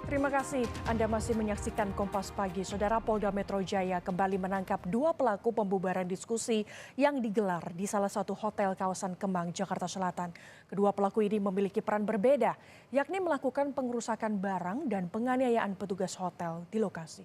Terima kasih Anda masih menyaksikan Kompas Pagi. Saudara, Polda Metro Jaya kembali menangkap 2 pelaku pembubaran diskusi yang digelar di salah satu hotel kawasan Kemang, Jakarta Selatan. Kedua pelaku ini memiliki peran berbeda, yakni melakukan pengerusakan barang dan penganiayaan petugas hotel di lokasi.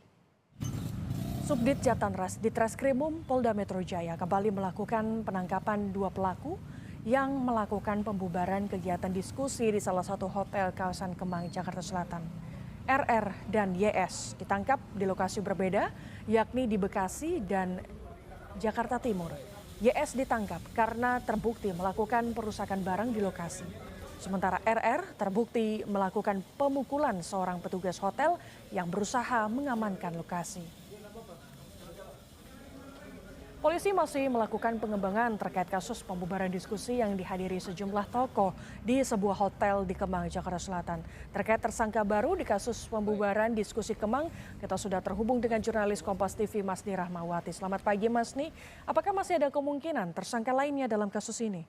Subdit Jatanras Ditreskrimum Polda Metro Jaya kembali melakukan penangkapan 2 pelaku yang melakukan pembubaran kegiatan diskusi di salah satu hotel kawasan Kemang, Jakarta Selatan. RR dan YS ditangkap di lokasi berbeda, yakni di Bekasi dan Jakarta Timur. YS ditangkap karena terbukti melakukan perusakan barang di lokasi. Sementara RR terbukti melakukan pemukulan seorang petugas hotel yang berusaha mengamankan lokasi. Polisi masih melakukan pengembangan terkait kasus pembubaran diskusi yang dihadiri sejumlah tokoh di sebuah hotel di Kemang, Jakarta Selatan. Terkait tersangka baru di kasus pembubaran diskusi Kemang, kita sudah terhubung dengan jurnalis Kompas TV Masni Rahmawati. Selamat pagi Masni, apakah masih ada kemungkinan tersangka lainnya dalam kasus ini?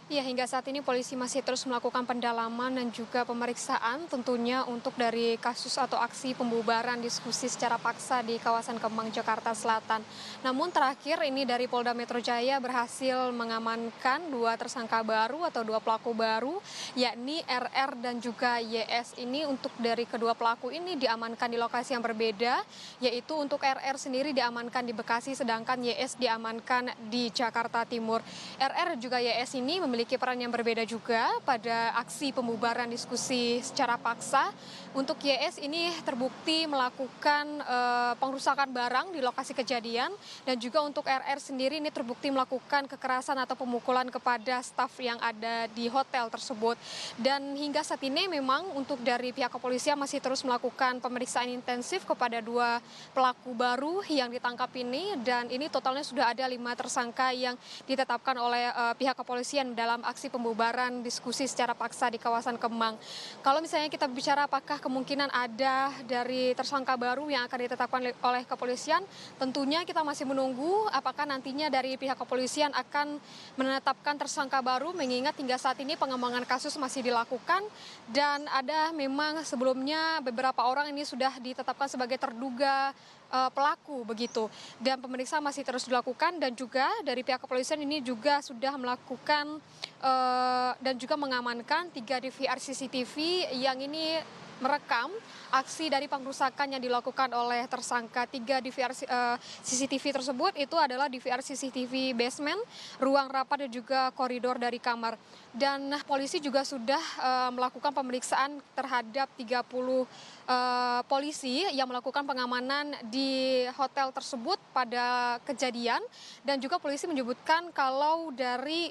Ya, hingga saat ini polisi masih terus melakukan pendalaman dan juga pemeriksaan tentunya untuk dari kasus atau aksi pembubaran diskusi secara paksa di kawasan Kemang, Jakarta Selatan. Namun terakhir ini dari Polda Metro Jaya berhasil mengamankan 2 tersangka baru atau 2 pelaku baru, yakni RR dan juga YS. Ini untuk dari kedua pelaku ini diamankan di lokasi yang berbeda, yaitu untuk RR sendiri diamankan di Bekasi sedangkan YS diamankan di Jakarta Timur. RR juga YS ini memiliki peran yang berbeda juga pada aksi pembubaran diskusi secara paksa. Untuk YS ini terbukti melakukan pengerusakan barang di lokasi kejadian dan juga untuk RR sendiri ini terbukti melakukan kekerasan atau pemukulan kepada staf yang ada di hotel tersebut. Dan hingga saat ini memang untuk dari pihak kepolisian masih terus melakukan pemeriksaan intensif kepada 2 pelaku baru yang ditangkap ini, dan ini totalnya sudah ada 5 tersangka yang ditetapkan oleh pihak kepolisian dalam aksi pembubaran diskusi secara paksa di kawasan Kemang. Kalau misalnya kita bicara apakah kemungkinan ada dari tersangka baru yang akan ditetapkan oleh kepolisian, tentunya kita masih menunggu apakah nantinya dari pihak kepolisian akan menetapkan tersangka baru, mengingat hingga saat ini pengembangan kasus masih dilakukan dan ada memang sebelumnya beberapa orang ini sudah ditetapkan sebagai terduga pelaku begitu, dan pemeriksaan masih terus dilakukan dan juga dari pihak kepolisian ini juga sudah melakukan dan juga mengamankan 3 DVR CCTV yang ini merekam aksi dari pengerusakan yang dilakukan oleh tersangka. 3 DVR CCTV tersebut itu adalah DVR CCTV basement, ruang rapat dan juga koridor dari kamar. Dan polisi juga sudah melakukan pemeriksaan terhadap 30 polisi yang melakukan pengamanan di hotel tersebut pada kejadian, dan juga polisi menyebutkan kalau dari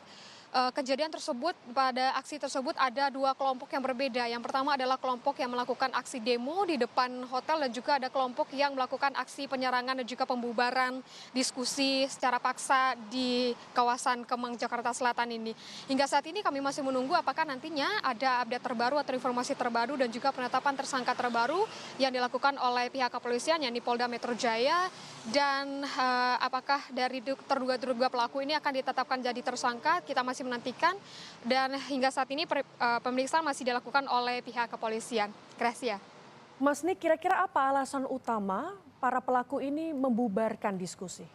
kejadian tersebut, pada aksi tersebut ada 2 kelompok yang berbeda. Yang pertama adalah kelompok yang melakukan aksi demo di depan hotel dan juga ada kelompok yang melakukan aksi penyerangan dan juga pembubaran diskusi secara paksa di kawasan Kemang, Jakarta Selatan ini. Hingga saat ini kami masih menunggu apakah nantinya ada update terbaru atau informasi terbaru dan juga penetapan tersangka terbaru yang dilakukan oleh pihak kepolisian yakni Polda Metro Jaya, dan apakah dari terduga pelaku ini akan ditetapkan jadi tersangka, kita masih menantikan, dan hingga saat ini pemeriksaan masih dilakukan oleh pihak kepolisian. Gracia. Mas Nik, kira-kira apa alasan utama para pelaku ini membubarkan diskusi?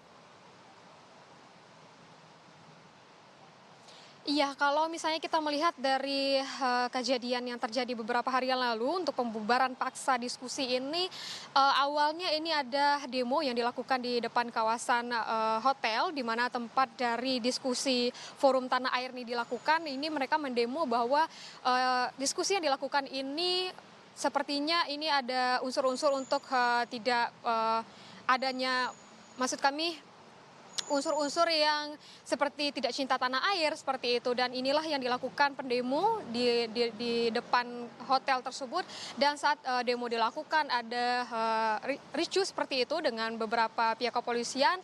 Iya, kalau misalnya kita melihat dari kejadian yang terjadi beberapa hari yang lalu untuk pembubaran paksa diskusi ini, awalnya ini ada demo yang dilakukan di depan kawasan hotel di mana tempat dari diskusi forum tanah air ini dilakukan. Ini mereka mendemo bahwa diskusi yang dilakukan ini sepertinya ini ada unsur-unsur untuk tidak adanya, maksud kami, unsur-unsur yang seperti tidak cinta tanah air seperti itu, dan inilah yang dilakukan pendemo di depan hotel tersebut. Dan saat demo dilakukan ada ricuh seperti itu dengan beberapa pihak kepolisian,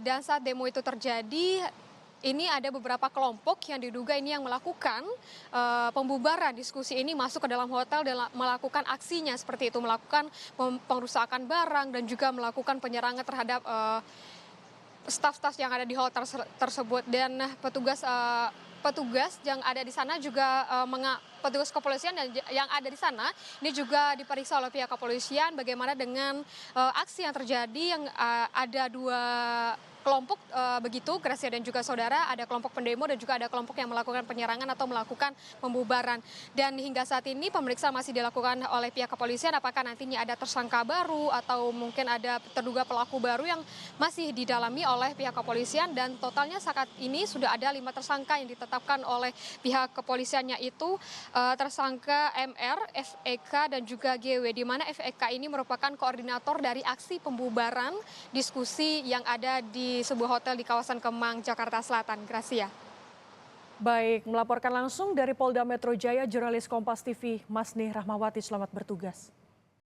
dan saat demo itu terjadi ini ada beberapa kelompok yang diduga ini yang melakukan pembubaran diskusi ini masuk ke dalam hotel dan melakukan aksinya seperti itu, melakukan pengerusakan barang dan juga melakukan penyerangan terhadap staf-staf yang ada di hotel tersebut. Dan petugas petugas yang ada di sana juga petugas kepolisian yang ada di sana ini juga diperiksa oleh pihak kepolisian bagaimana dengan aksi yang terjadi yang ada dua kelompok begitu, Gracia dan juga saudara, ada kelompok pendemo dan juga ada kelompok yang melakukan penyerangan atau melakukan pembubaran. Dan hingga saat ini pemeriksaan masih dilakukan oleh pihak kepolisian apakah nantinya ada tersangka baru atau mungkin ada terduga pelaku baru yang masih didalami oleh pihak kepolisian dan totalnya saat ini sudah ada 5 tersangka yang ditetapkan oleh pihak kepolisiannya itu tersangka MR, FEK dan juga GW di mana FEK ini merupakan koordinator dari aksi pembubaran diskusi yang ada di sebuah hotel di kawasan Kemang, Jakarta Selatan. Gracia. Baik, melaporkan langsung dari Polda Metro Jaya, jurnalis Kompas TV Masni Rahmawati, selamat bertugas.